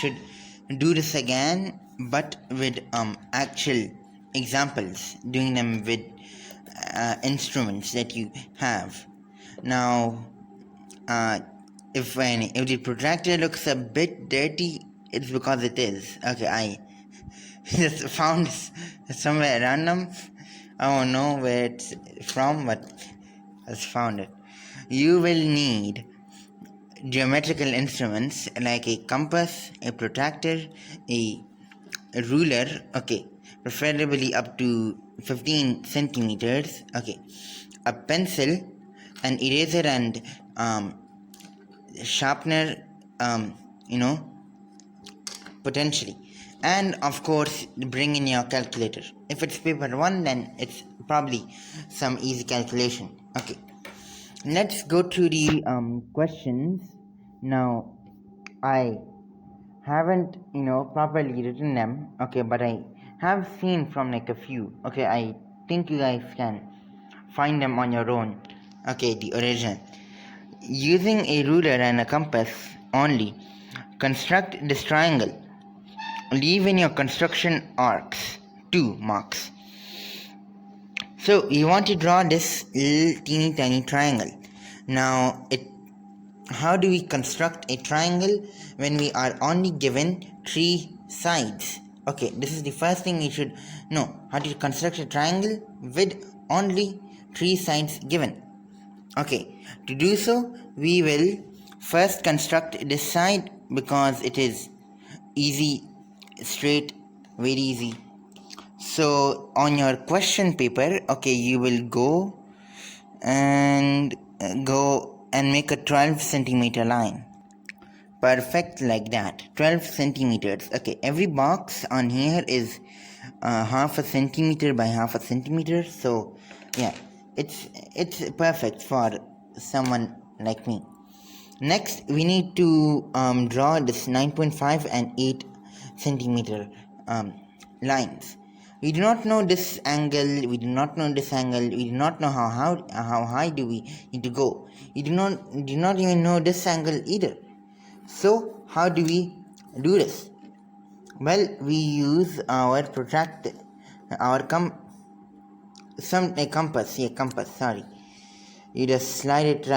should do this again, but with actual examples, doing them with instruments that you have. Now, if the protractor looks a bit dirty, it's because it is. Okay, I just found somewhere random. I don't know where it's from, but I just found it. You will need geometrical instruments like a compass, a protractor, a ruler, okay, preferably up to 15 centimeters, okay, a pencil, an eraser, and sharpener, potentially, and of course bring in your calculator. If it's paper 1, then it's probably some easy calculation. Okay, let's go through the questions. Now, I haven't properly written them, okay, but I have seen from like a few. Okay, I think you guys can find them on your own. Okay, the original. Using a ruler and a compass only, construct this triangle. Leave in your construction arcs 2 marks. So you want to draw this little teeny tiny triangle. Now, how do we construct a triangle when we are only given 3 sides? Okay, this is the first thing you should know, how to construct a triangle with only 3 sides given. Okay, to do so, we will first construct this side because it is easy, straight, very easy. So on your question paper, okay, you will go and make a 12 centimeter line. Perfect, like that. 12 centimeters. Okay, every box on here is half a centimeter by half a centimeter. So yeah, it's perfect for someone like me. Next, we need to draw this 9.5 and 8 centimeter lines. We do not know this angle, we do not know this angle, we do not know how high do we need to go. We do not even know this angle either. So how do we do this? Well, we use our protractor, our compass, sorry. You just slide it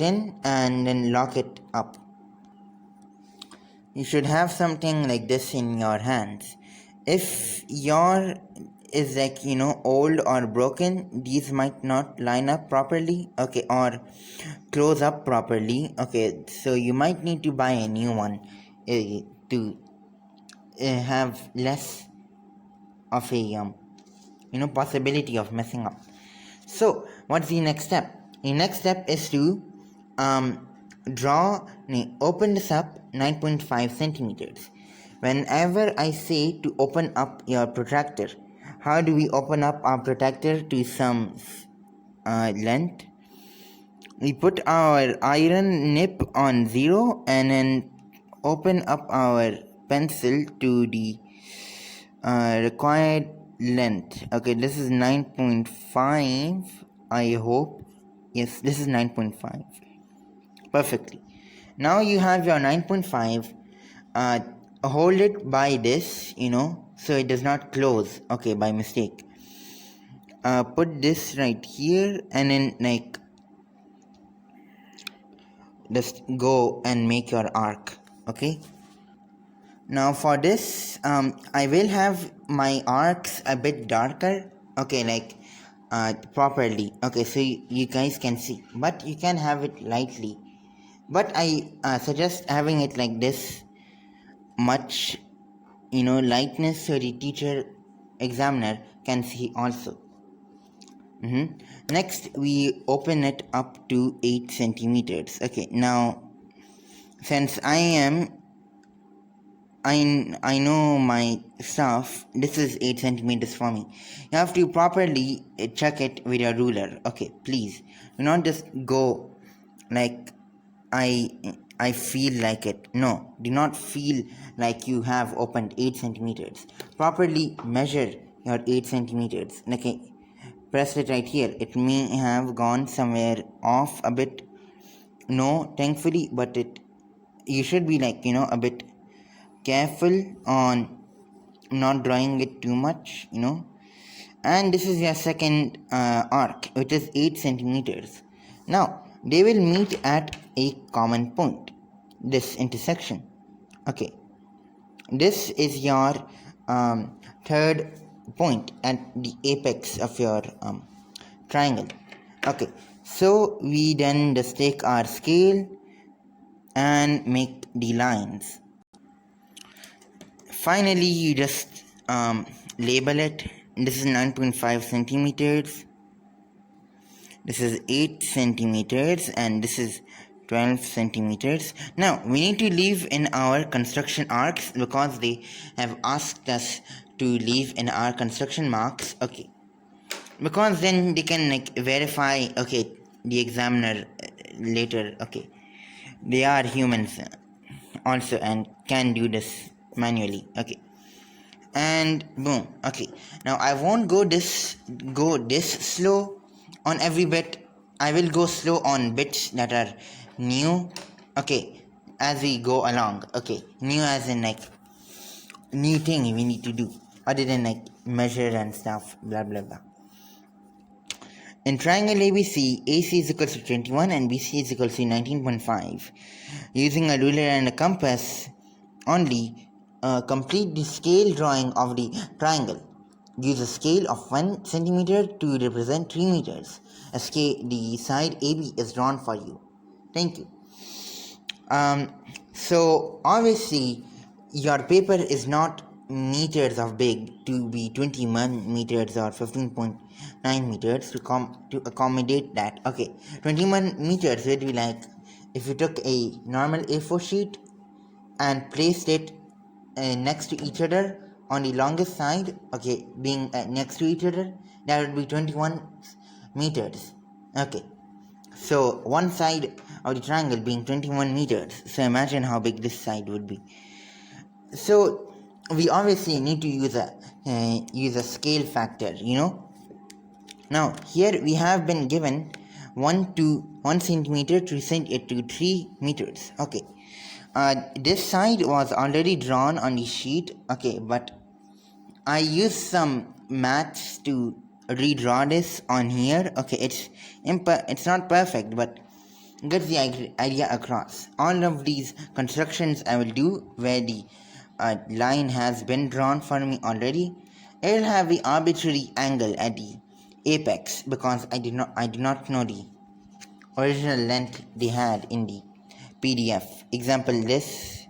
in and then lock it up. You should have something like this in your hands. If your is like old or broken, these might not line up properly, okay, or close up properly, okay, so you might need to buy a new one to have less of a possibility of messing up. So what's the next step? The next step is to open this up 9.5 centimeters. Whenever I say to open up your protractor, how do we open up our protractor to some length? We put our iron nip on 0 and then open up our pencil to the required length. Okay, this is 9.5, I hope. Yes, this is 9.5. Perfectly. Now you have your 9.5. Hold it by this, so it does not close, okay, by mistake. Put this right here and then just go and make your arc, okay. Now for this, I will have my arcs a bit darker, okay, properly, okay, so you guys can see, but you can have it lightly, but I suggest having it like this much lightness so the teacher examiner can see also. Next, we open it up to 8 centimeters. Okay, now since I know my stuff, this is 8 centimeters for me. You have to properly check it with your ruler. Okay, please do not just go like I feel like it. No, do not feel like you have opened 8 centimeters. Properly measure your 8 centimeters. Okay, press it right here. It may have gone somewhere off a bit. No, thankfully, but it you should be like, a bit careful on not drawing it too much, and this is your second arc, which is 8 centimeters. Now they will meet at a common point, this intersection. Okay, this is your third point at the apex of your triangle. Okay, so we then just take our scale and make the lines. Finally, you just label it. This is 9.5 centimeters, this is 8 centimeters, and this is 12 centimeters. Now we need to leave in our construction arcs because they have asked us to leave in our construction marks. Okay, because then they can like verify, okay, the examiner later, okay, they are humans also and can do this manually. Okay, and boom. Okay, now I won't go this slow on every bit. I will go slow on bits that are new, okay, as we go along. Okay, new as in like new thing we need to do other than like measure and stuff, blah blah blah. In triangle ABC, AC is equals to 21 and BC is equals to 19.5. Using a ruler and a compass only, complete the scale drawing of the triangle. Use a scale of 1 centimeter to represent 3 meters. The side AB is drawn for you. Thank you. So obviously your paper is not meters of big to be 21 meters or 15.9 meters to accommodate that. Okay, 21 meters would be like if you took a normal A4 sheet and placed it next to each other on the longest side, okay, being next to each other, that would be 21 meters. Okay, so one side of the triangle being 21 meters, so imagine how big this side would be. So we obviously need to use a scale factor, Now here we have been given 1 centimeter to send it to 3 meters. Okay, this side was already drawn on the sheet. Okay, but I used some maths to redraw this on here. Okay, it's not perfect, but get the idea across. All of these constructions I will do where the line has been drawn for me already. It will have the arbitrary angle at the apex because I did not know the original length they had in the PDF. Example this,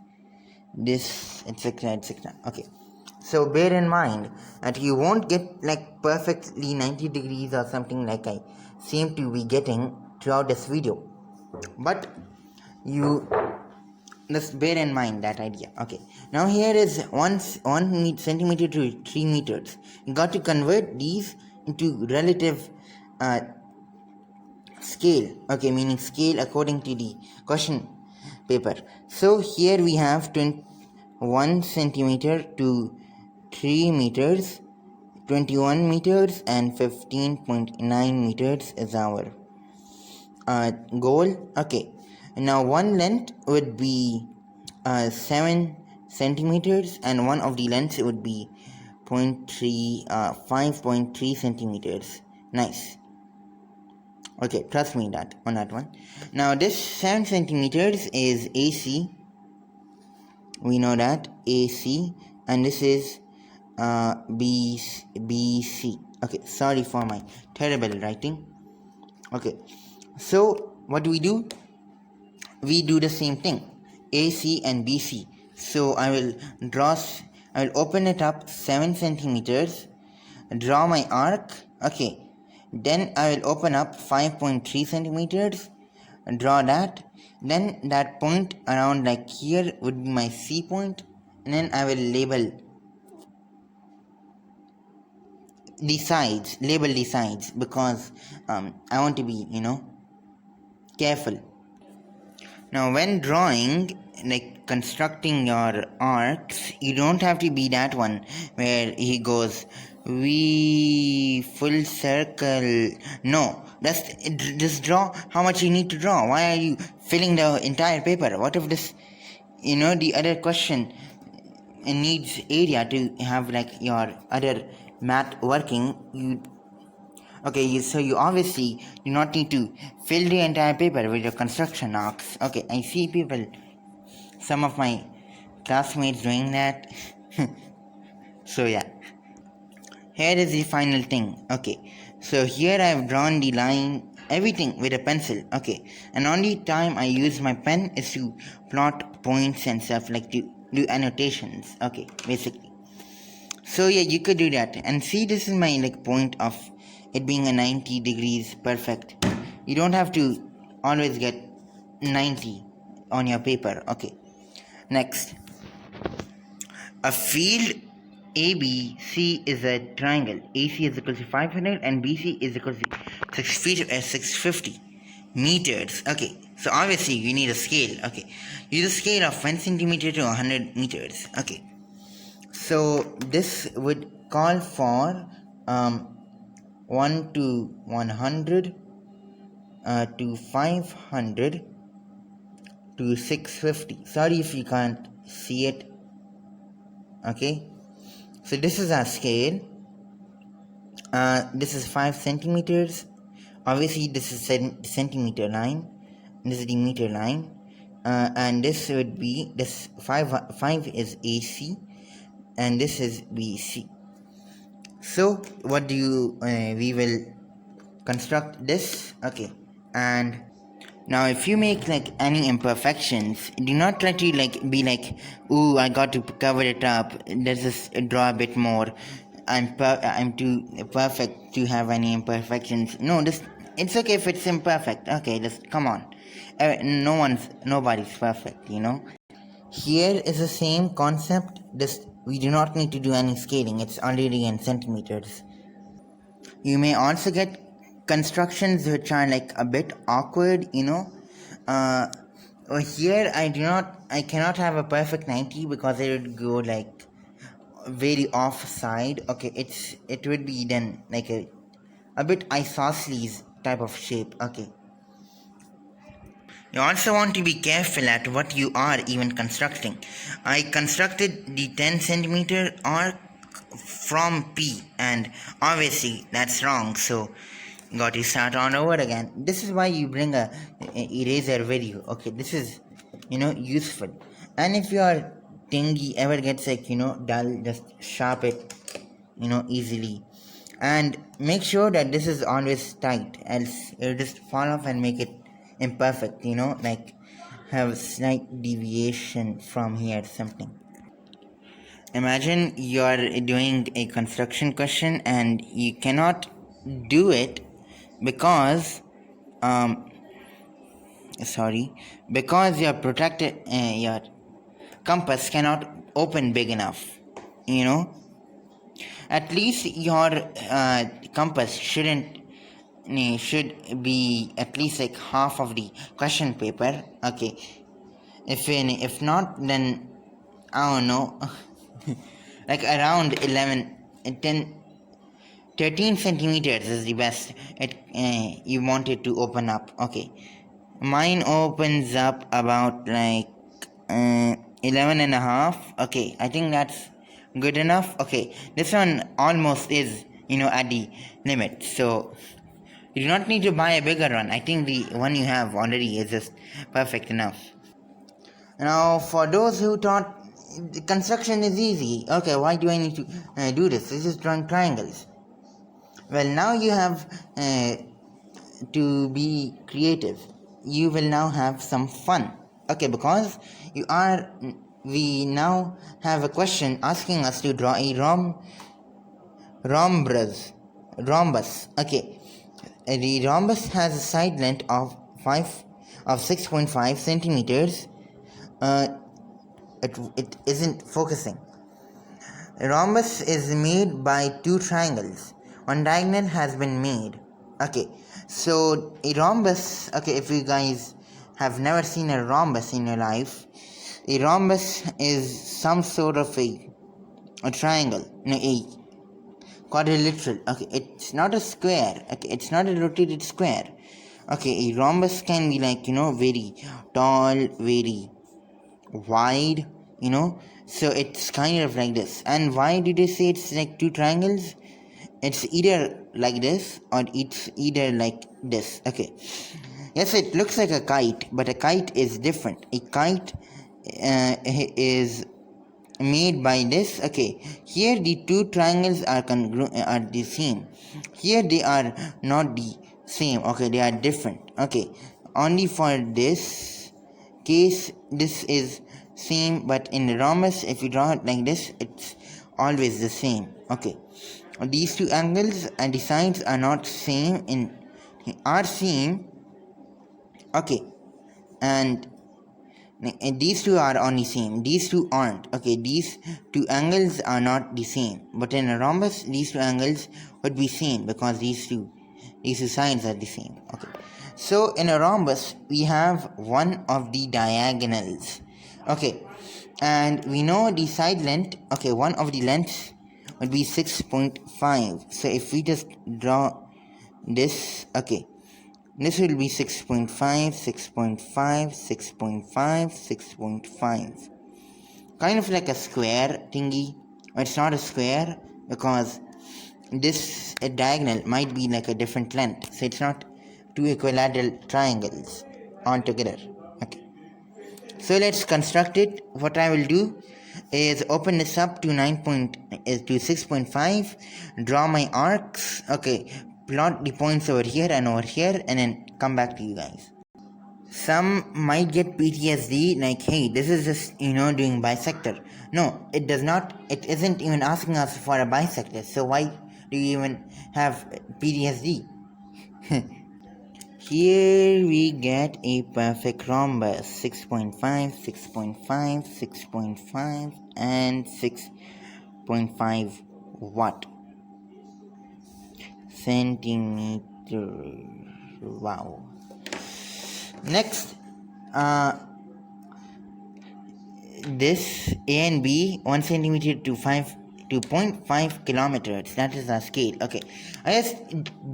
etc., etc. Okay, so bear in mind that you won't get like perfectly 90 degrees or something like I seem to be getting throughout this video, but you just bear in mind that idea. Okay, now here is 1 centimeter to 3 meters. You got to convert these into relative scale. Okay, meaning scale according to the question paper. So here we have 1 centimeter to 3 meters, 21 meters and 15.9 meters is our goal. Okay, now one length would be 7 centimeters and one of the lengths would be 5.3 centimeters. Nice. Okay, trust me on that one. Now this 7 centimeters is AC. We know that AC, and this is BC. Okay, sorry for my terrible writing. Okay, so what do? We do the same thing, AC and BC. So I will open it up 7 centimeters, draw my arc. Okay, then I will open up 5.3 centimeters, draw that. Then that point around like here would be my C point, and then I will label the sides because I want to be careful. Now when drawing, like constructing your arcs, you don't have to be that one where he goes we full circle. No, just draw how much you need to draw. Why are you filling the entire paper? What if this the other question needs area to have like your other math working. So you obviously do not need to fill the entire paper with your construction arcs. Okay, I see people, some of my classmates doing that. So yeah, here is the final thing. Okay, so here I have drawn the line, everything with a pencil. Okay, and only time I use my pen is to plot points and stuff, like to do annotations. Okay, basically. So yeah, you could do that. And see, this is my like point of it being a 90 degrees perfect. You don't have to always get 90 on your paper. Okay, next. A field ABC is a triangle. AC is equal to 500 and BC is equal to 6 feet 650 meters. Okay, so obviously you need a scale. Okay, use a scale of 1 centimeter to 100 meters. Okay, so this would call for 1 to 100 to 500 to 650. Sorry if you can't see it. Okay, so this is our scale. This is 5 centimeters. Obviously this is centimeter line, this is the meter line, and this would be this 5 is AC and this is BC. So what do you we will construct this. Okay, and now if you make like any imperfections, do not try to like be like, ooh, I got to cover it up, let's just draw a bit more, I'm too perfect to have any imperfections. No, it's okay if it's imperfect. Okay, just come on. Nobody's perfect. Here is the same concept. We do not need to do any scaling, it's already in centimeters. You may also get constructions which are like a bit awkward. Here I cannot have a perfect 90 because it would go like very offside. Okay, it would be then like a bit isosceles type of shape. Okay, you also want to be careful at what you are even constructing. I constructed the 10 centimeter arc from P, and obviously that's wrong, so got to start on over again. This is why you bring a eraser with you. Okay, this is useful. And if your thingy ever gets like dull, just sharp it easily, and make sure that this is always tight, else it'll just fall off and make it imperfect, like have slight deviation from here, something. Imagine you're doing a construction question and you cannot do it because because your protected your compass cannot open big enough. At least your compass should be at least like half of the question paper. Okay, if not, then I don't know. Like around 11 10 13 centimeters is the best you want it to open up. Okay, mine opens up about like 11 and a half. Okay, I think that's good enough. Okay, this one almost is at the limit, so you do not need to buy a bigger one. I think the one you have already is just perfect enough. Now, for those who thought the construction is easy, okay, why do I need to do this? This is drawing triangles. Well, now you have to be creative. You will now have some fun. Okay, because we now have a question asking us to draw a rhombus. Okay, the rhombus has a side length of 6.5 centimeters. It isn't focusing. A rhombus is made by two triangles. One diagonal has been made. Okay, so a rhombus, okay, if you guys have never seen a rhombus in your life, a rhombus is some sort of a triangle, a quadrilateral. Okay, it's not a square. Okay, it's not a rotated square. Okay, a rhombus can be like very tall, very wide, so it's kind of like this. And why did I say it's like two triangles? It's either like this or it's either like this. Okay, yes, it looks like a kite, but a kite is different. A kite is made by this. Okay, here the two triangles are are the same. Here they are not the same. Okay, they are different. Okay, only for this case this is same, but in the rhombus, if you draw it like this, it's always the same. Okay, these two angles and the sides are not same are same. Okay, and these two are only same, these two aren't. Okay, these two angles are not the same, but in a rhombus these two angles would be same because these two sides are the same. Okay, so in a rhombus we have one of the diagonals. Okay, and we know the side length. Okay, one of the lengths would be 6.5. so if we just draw this, okay, this will be 6.5, 6.5, 6.5, 6.5. Kind of like a square thingy. It's not a square because this diagonal might be like a different length. So it's not two equilateral triangles altogether. Okay. So let's construct it. What I will do is open this up to 6.5, draw my arcs. Okay, plot the points over here and over here, and then come back to you guys. Some might get PTSD, like, hey, this is just doing bisector. No, it does not. It isn't even asking us for a bisector. So why do you even have PTSD? Here we get a perfect rhombus, 6.5, 6.5, 6.5, and 6.5 watt centimeter. Wow. Next, this A and B, 1 centimeter to 0.5 kilometers. That is our scale. Okay, I just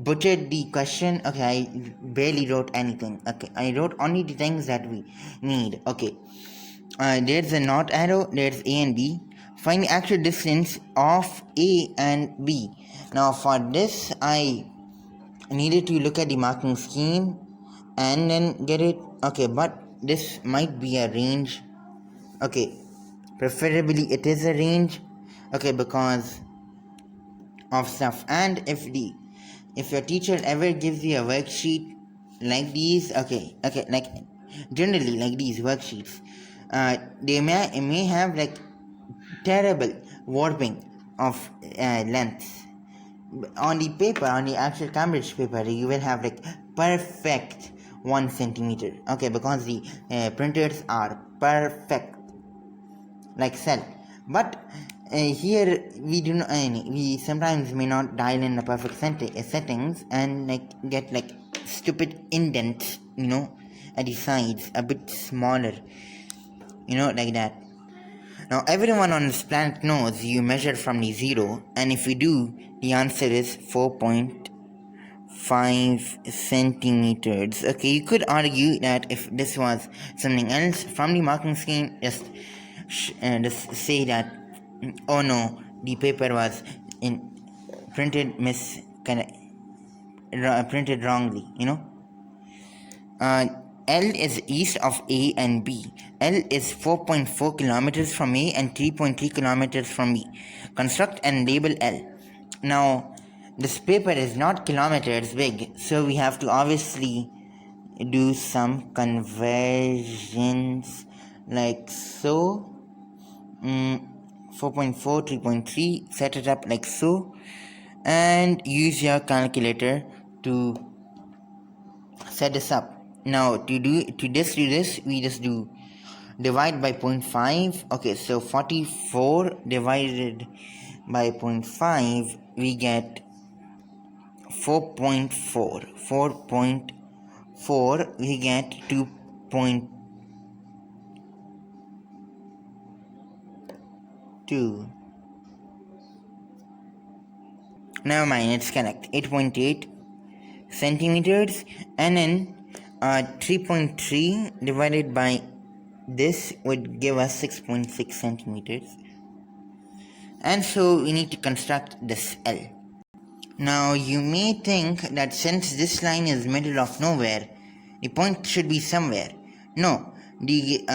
butchered the question. Okay, I barely wrote anything. Okay, I wrote only the things that we need. Okay, there's a not arrow. There's A and B. Find the actual distance of A and B. Now for this, I needed to look at the marking scheme and then get it. Okay, but this might be a range. Okay, preferably it is a range. Okay, because of stuff. And if your teacher ever gives you a worksheet like these, okay, like generally like these worksheets, they may have like terrible warping of lengths. On the paper, on the actual Cambridge paper, you will have like perfect 1 centimeter. Okay, because the printers are perfect like cell. But here we do not. We sometimes may not dial in the perfect settings and like get like stupid indents, at the sides, a bit smaller, like that. Now everyone on this planet knows you measure from the zero, and if you do, the answer is 4.5 centimeters. Okay, you could argue that if this was something else from the marking scheme, just say that, oh no, the paper was printed printed wrongly. L is east of A and B. L is 4.4 kilometers from A and 3.3 kilometers from B. Construct and label L. Now, this paper is not kilometers big, so we have to obviously do some conversions like so. 4.4, 3.3, set it up like so, and use your calculator to set this up. Now to this we just do divide by 0.5. Okay, so 44 divided by 0.5, we get 4.4. 4.4, we get 2.2. Never mind, it's correct. 8.8 centimeters, and then 3.3 divided by this would give us 6.6 centimeters, and so we need to construct this L. Now you may think that since this line is middle of nowhere, the point should be somewhere. No, these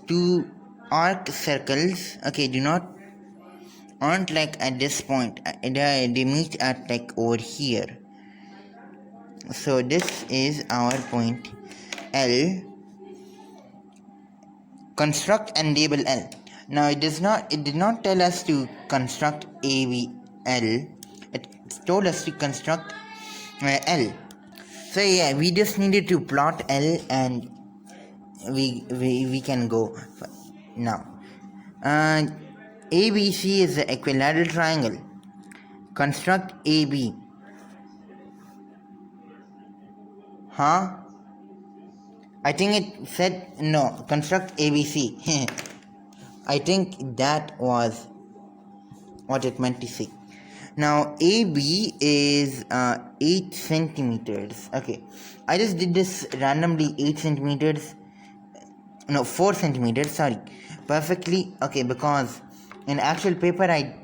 two arc circles, okay, aren't like at this point. They meet at like over here. So this is our point L. Construct and label L. Now it did not tell us to construct ABL. It told us to construct L. So yeah, we just needed to plot L, and we can go now. ABC is the equilateral triangle. Construct AB. Huh? I think it said no. Construct ABC. I think that was what it meant to say. Now AB is 8 centimeters. Okay, I just did this randomly. 8 centimeters. No, 4 centimeters. Sorry, perfectly okay. Because in actual paper, it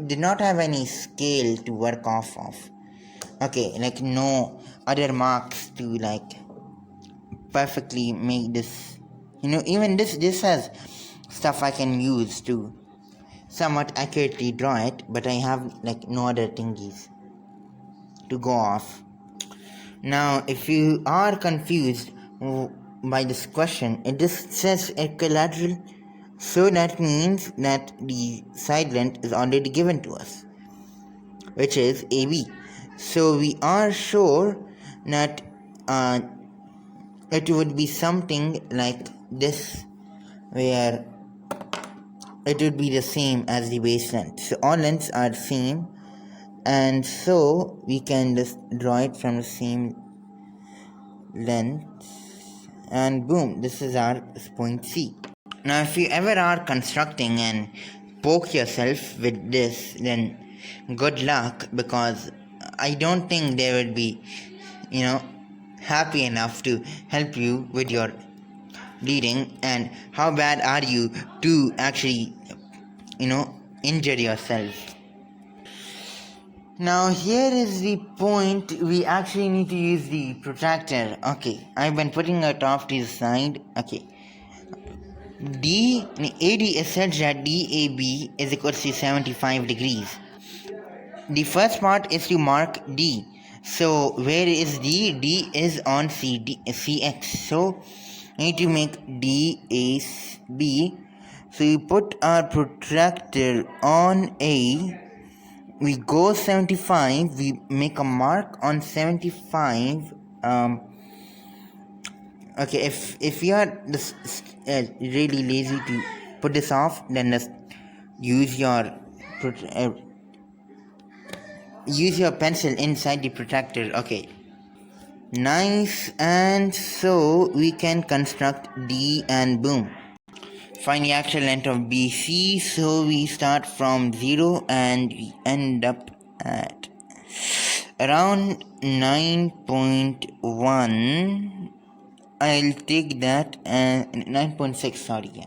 did not have any scale to work off of. Okay, like no other marks to like perfectly make this. Even this has stuff I can use to somewhat accurately draw it, but I have like no other thingies to go off. Now if you are confused by this question, it just says equilateral, so that means that the side length is already given to us, which is AB. So we are sure that it would be something like this, where it would be the same as the base length. So all lengths are the same, and so we can just draw it from the same length, and boom, this is our point C. Now if you ever are constructing and poke yourself with this, then good luck, because I don't think they would be happy enough to help you with your reading. And how bad are you to actually injure yourself? Now here is the point. We actually need to use the protractor. Okay, I've been putting it off to the side. Okay, AD is such that DAB is equal to 75 degrees. The first part is to mark D. So where is D? D is on CX. So we need to make D A B. So we put our protractor on A. We go 75. We make a mark on 75. Okay, if you are really lazy to put this off, then just use your pencil inside the protractor. Okay, nice. And so we can construct D, and boom, find the actual length of BC. So we start from 0 and we end up at around 9.1. I'll take that as 9.6. Sorry, yeah.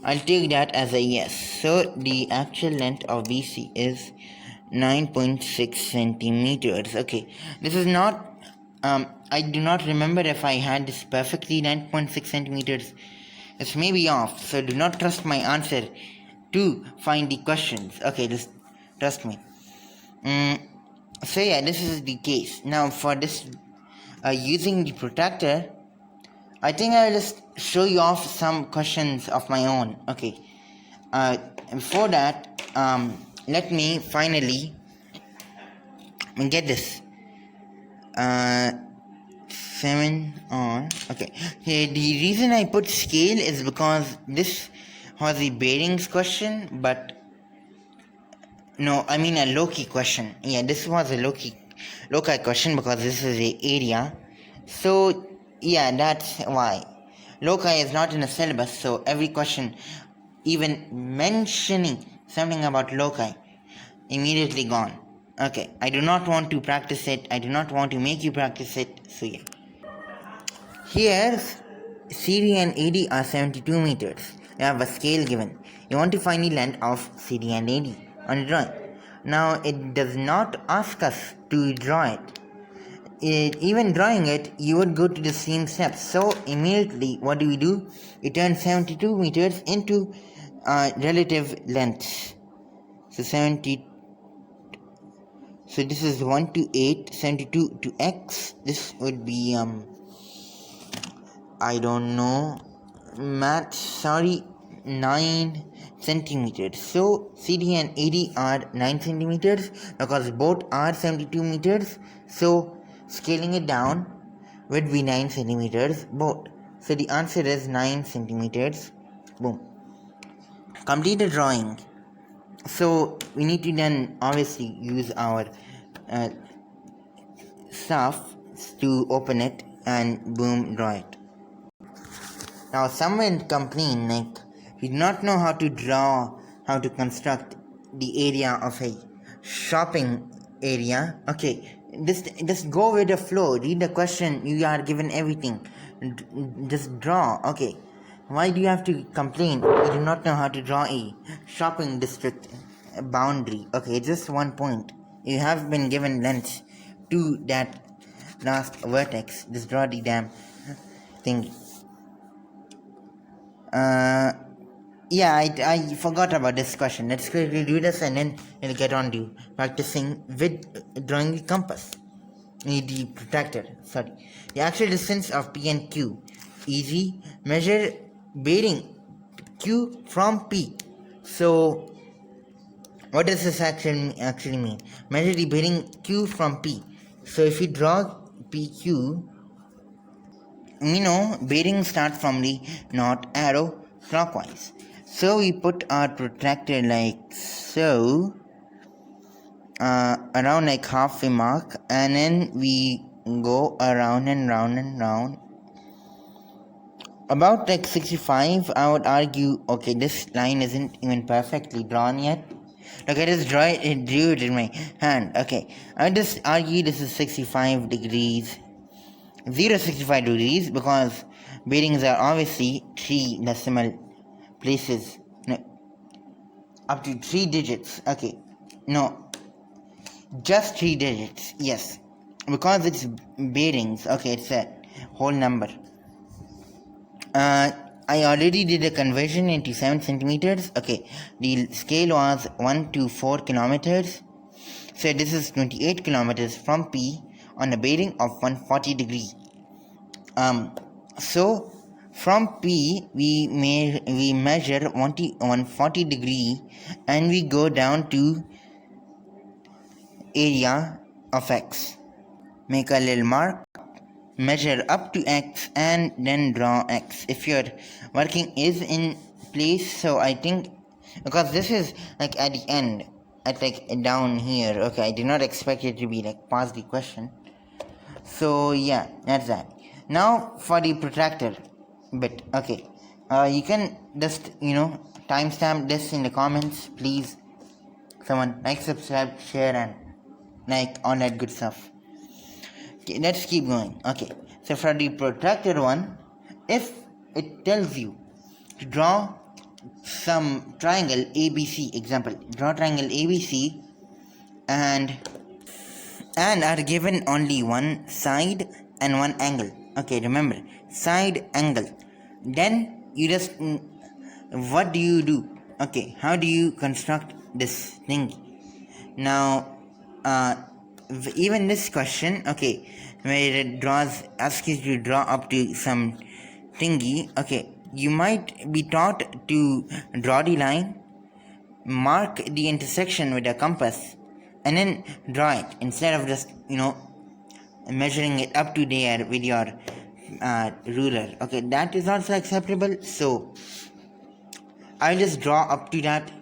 I'll take that as a yes. So the actual length of BC is 9.6 centimeters. Okay, this is not. I do not remember if I had this perfectly 9.6 centimeters. It's maybe off. So do not trust my answer to find the questions. Okay, just trust me. So yeah, this is the case. Now for this, using the protractor, I think I'll just show you off some questions of my own. Okay. Before that, let me finally get this. 7 on. Okay. The reason I put scale is because this was the bearings question, but no, I mean a loci question. Yeah, this was a loci question because this is the area. So yeah, that's why. Loci is not in the syllabus, so every question, even mentioning something about loci, immediately gone. Okay, I do not want to practice it. I do not want to make you practice it. So yeah. Here, CD and AD are 72 meters. You have a scale given. You want to find the length of CD and AD on the drawing. Now it does not ask us to draw it. Even drawing it, you would go to the same steps. So immediately, what do we do? We turn 72 meters into relative lengths. So 70. So this is 1 to 8, 72 to x. This would be I don't know, 9 centimeters. So CD and AD are 9 centimeters because both are 72 meters. So scaling it down would be 9 centimeters both. So the answer is 9 centimeters. Boom. Complete the drawing. So we need to then obviously use our stuff to open it and boom, draw it. Now someone complained like we do not know how to draw, how to construct the area of a shopping area. Okay, just go with the flow. Read the question. You are given everything. Just draw. Okay, why do you have to complain? You do not know how to draw a shopping district boundary. Okay, just one point. You have been given length to that last vertex. Just draw the damn thing. I forgot about this question. Let's quickly do this and then we'll get on to practicing with drawing the compass. The protractor, sorry. The actual distance of P and Q. Easy. Measure bearing Q from P. So, what does this actually mean? Measure the bearing Q from P. So, if you draw PQ, bearing starts from the north arrow clockwise. So we put our protractor like so, around like half a mark, and then we go around and round and round. About like 65, I would argue, okay, this line isn't even perfectly drawn yet. Look, I just drew it in my hand. Okay, I would just argue this is 65 degrees. 0.65 degrees because bearings are obviously 3 decimal places, no, up to 3 digits. Okay, no, just 3 digits. Yes, because it's bearings. Okay, it's a whole number. I already did a conversion into 7 centimeters. Okay, the scale was 1 to 4 kilometers. So this is 28 kilometers from P on a bearing of 140 degree. So from P we measure 140 degree and we go down to area of X. Make a little mark, measure up to X and then draw X. If your working is in place, so I think because this is like at the end, at like down here. Okay, I did not expect it to be like past the question. So yeah, that's that. Now for the protractor bit. Okay, you can just timestamp this in the comments, please. Someone like, subscribe, share, and like all that good stuff. Okay, let's keep going. Okay, so for the protractor one, if it tells you to draw some triangle ABC, example, draw triangle ABC and are given only one side and one angle. Okay, remember, side, angle. Then you just, what do you do? Okay, how do you construct this thing? Now, even this question, okay, where it asks you to draw up to some thingy, okay, you might be taught to draw the line, mark the intersection with a compass, and then draw it instead of just measuring it up to there with your ruler. Okay, that is also acceptable. So I'll just draw up to that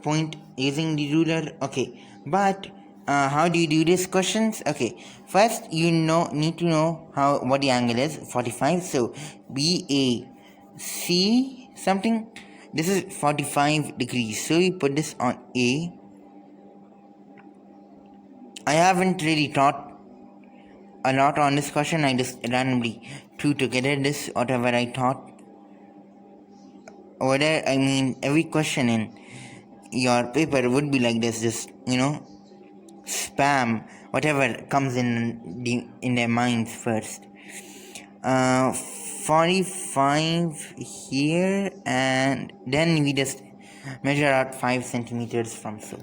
point using the ruler. Okay, but how do you do these questions? Okay, first you need to know what the angle is, 45. So BAC something, this is 45 degrees, so you put this on A. I haven't really taught a lot on this question, I just randomly through together this whatever I taught. Whether I mean every question in your paper would be like this, just spam whatever comes in their minds first. 45 here, and then we just measure out 5 centimeters from so.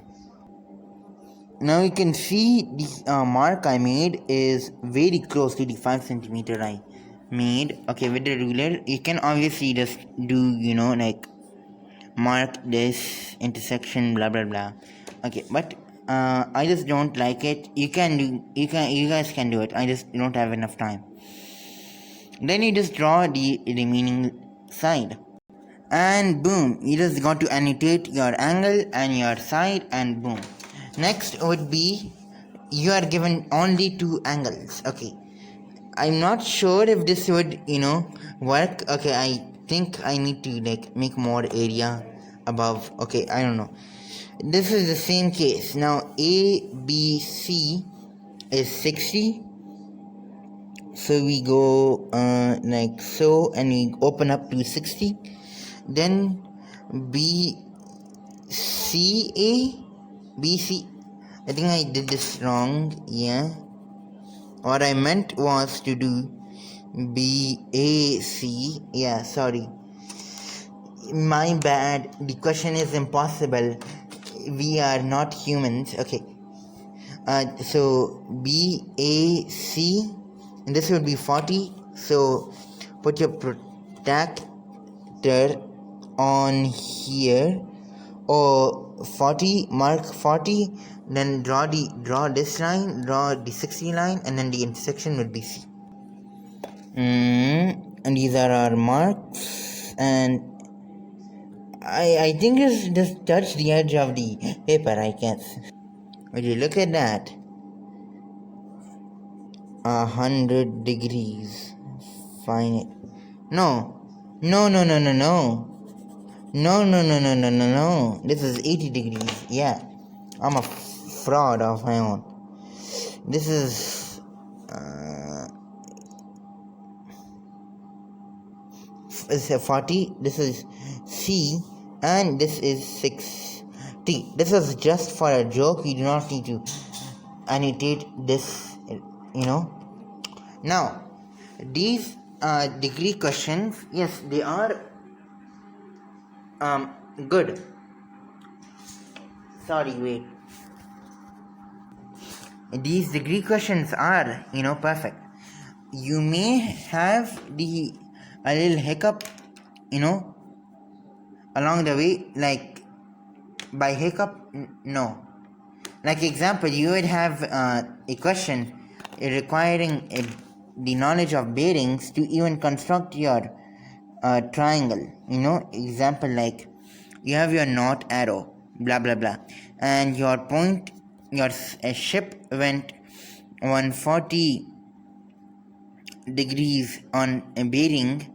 Now you can see the mark I made is very close to the 5 centimeter I made. Okay, with the ruler you can obviously just do like mark this intersection blah blah blah. Okay, but I just don't like it. You guys can do it. I just don't have enough time. Then you just draw the remaining side, and boom, you just got to annotate your angle and your side, and boom. Next would be you are given only 2 angles. Okay, I'm not sure if this would work. Okay, I think I need to like make more area above. Okay, I don't know. This is the same case. Now ABC is 60, so we go like so, and we open up to 60. Then BC, I think I did this wrong. Yeah, what I meant was to do BAC. Yeah, sorry, my bad. The question is impossible. We are not humans. Okay, so BAC, and this would be 40. So put your protractor on here, or 40, mark 40, then draw this line, draw the 60 line, and then the intersection would be C. And these are our marks, and I think it's just touch the edge of the paper, I guess. Would you look at that? 100 degrees. Fine it. No. No. This is 80 degrees. Yeah. I'm a fraud of my own. This is 40. This is C, and this is 60. This is just for a joke. You do not need to annotate this, Now, these degree questions, yes, they are good. Sorry, wait. These degree questions are, perfect. You may have a little hiccup, along the way. Like, by hiccup, no. Like example, you would have a question requiring the knowledge of bearings to even construct your triangle. Example like you have your north arrow, blah blah blah, and your ship went 140 degrees on a bearing.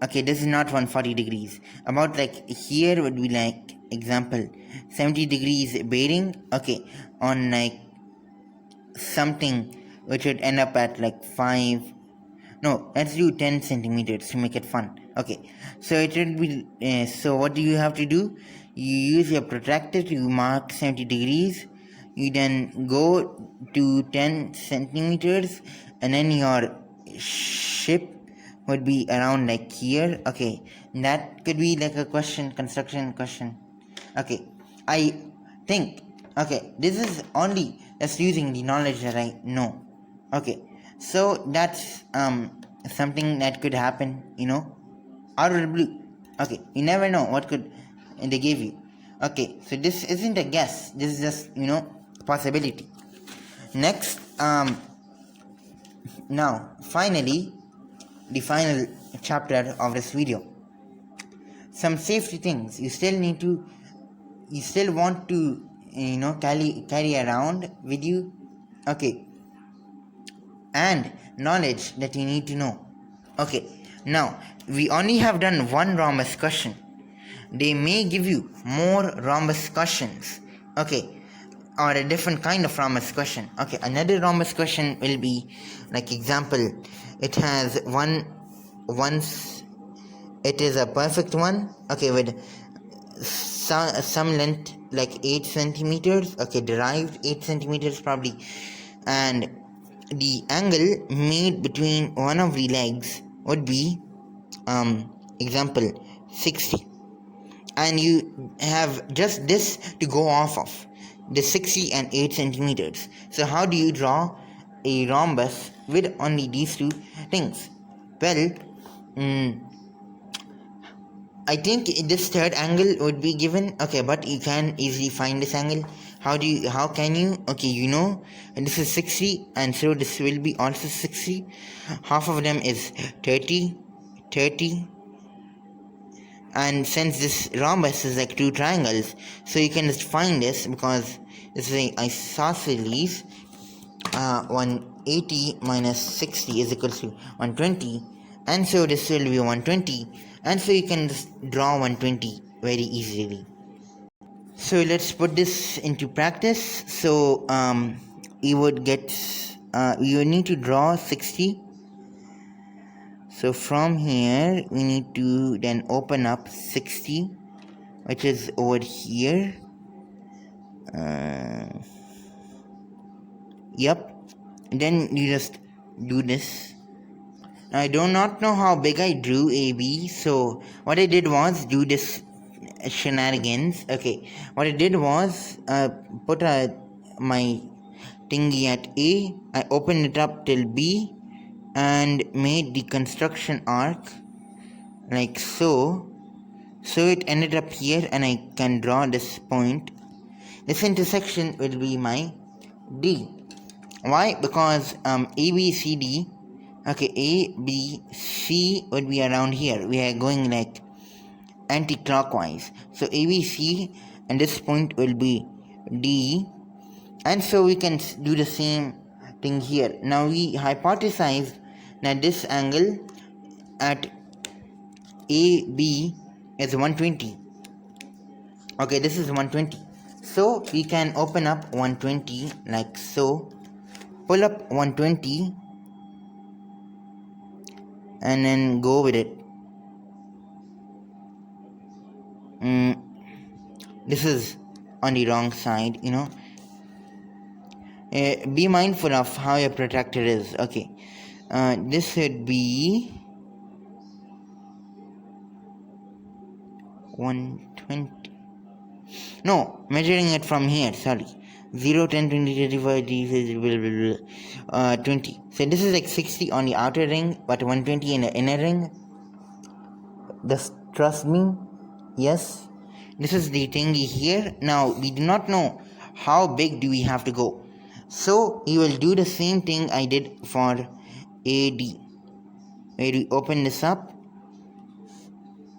Okay, this is not 140 degrees. About like here would be like example 70 degrees bearing. Okay, on like something which would end up at like 5. No, let's do 10 centimeters to make it fun. Okay, so it would be so what do you have to do? You use your protractor to mark 70 degrees. You then go to 10 centimeters, and then your ship would be around like here. Okay, that could be like a construction question. Okay, I think, okay, this is only just using the knowledge that I know. Okay, so that's something that could happen, out of the blue. Okay, you never know what could they give you. Okay, so this isn't a guess, this is just possibility. Next, now finally, the final chapter of this video, some safety things you still want to carry around with you. Okay, and knowledge that you need to know. Okay, now we only have done one rhombus question. They may give you more rhombus questions. Okay, or a different kind of rhombus question. Okay, another rhombus question will be like example, it has once it is a perfect one, okay, with some length like 8 centimeters, okay, derived 8 centimeters probably, and the angle made between one of the legs would be example 60, and you have just this to go off of, the 60 and 8 centimeters. So how do you draw a rhombus with only these two things? Well, I think this third angle would be given, okay, but you can easily find this angle. How can you, okay, you know, and this is 60, and so this will be also 60. Half of them is 30, 30, and since this rhombus is like two triangles, so you can just find this because this is a isosceles. 180 minus 60 is equal to 120, and so this will be 120, and so you can just draw 120 very easily. So let's put this into practice. So you would get you need to draw 60. So from here we need to then open up 60, which is over here. Yep. Then you just do this. I do not know how big I drew AB, so what I did was do this shenanigans. Okay, what I did was put my thingy at A, I opened it up till B, and made the construction arc like so. So it ended up here, and I can draw this point. This intersection will be my D. Why? Because A, B, C, D. Okay, A, B, C would be around here. We are going like anti-clockwise. So A, B, C, and this point will be D. And so we can do the same thing here. Now we hypothesized that this angle at AB is 120. Okay, this is 120. So we can open up 120 like so. Pull up 120 and then go with it. This is on the wrong side, you know. Be mindful of how your protractor is. Okay, this would be 120. No, measuring it from here, sorry. 0, 10, 20, 35, 20. So this is like 60 on the outer ring, but 120 in the inner ring. Just trust me. Yes. This is the thingy here. Now, we do not know how big do we have to go. So, you will do the same thing I did for AD. Where we open this up.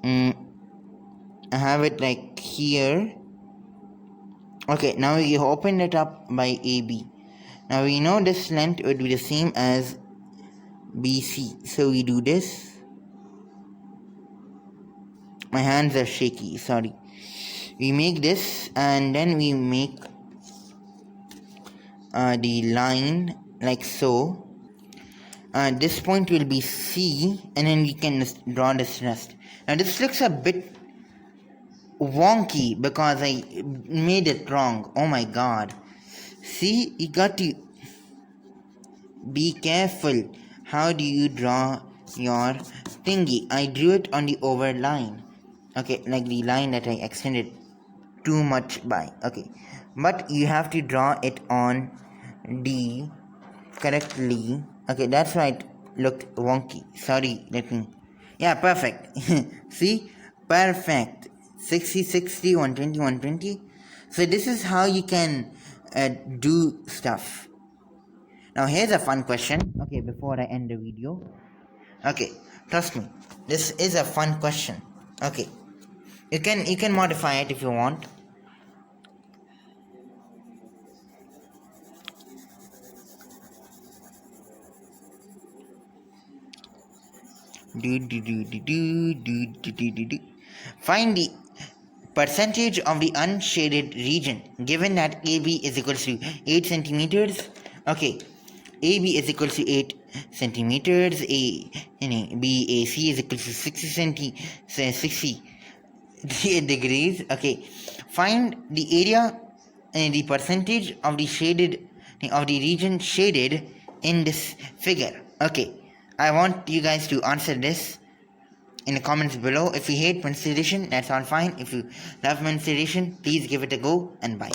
I have it like here. Okay, now we open it up by AB. Now we know this length would be the same as BC. So we do this. My hands are shaky, sorry. We make this, and then we make the line like so. This point will be C, and then we can just draw this rest. Now this looks a bit wonky because I made it wrong. Oh my god. See, you got to be careful. How do you draw your thingy? I drew it on the over line. Okay, like the line that I extended too much by. Okay, but you have to draw it on D correctly. Okay, that's why it looked wonky. Sorry, let me. Yeah, perfect. See, perfect. 60, 60, 120, 120. So this is how you can do stuff. Now here's a fun question. Okay, before I end the video. Okay, trust me, this is a fun question. Okay, you can modify it if you want. Find the percentage of the unshaded region, given that AB is equals to 8 centimeters. Okay, AB is equal to 8 centimeters, BAC is equal to 60 degrees. Okay, find the area and the percentage of the region shaded in this figure. Okay, I want you guys to answer this in the comments below. If you hate mensuration, that's all fine. If you love mensuration, please give it a go, and bye.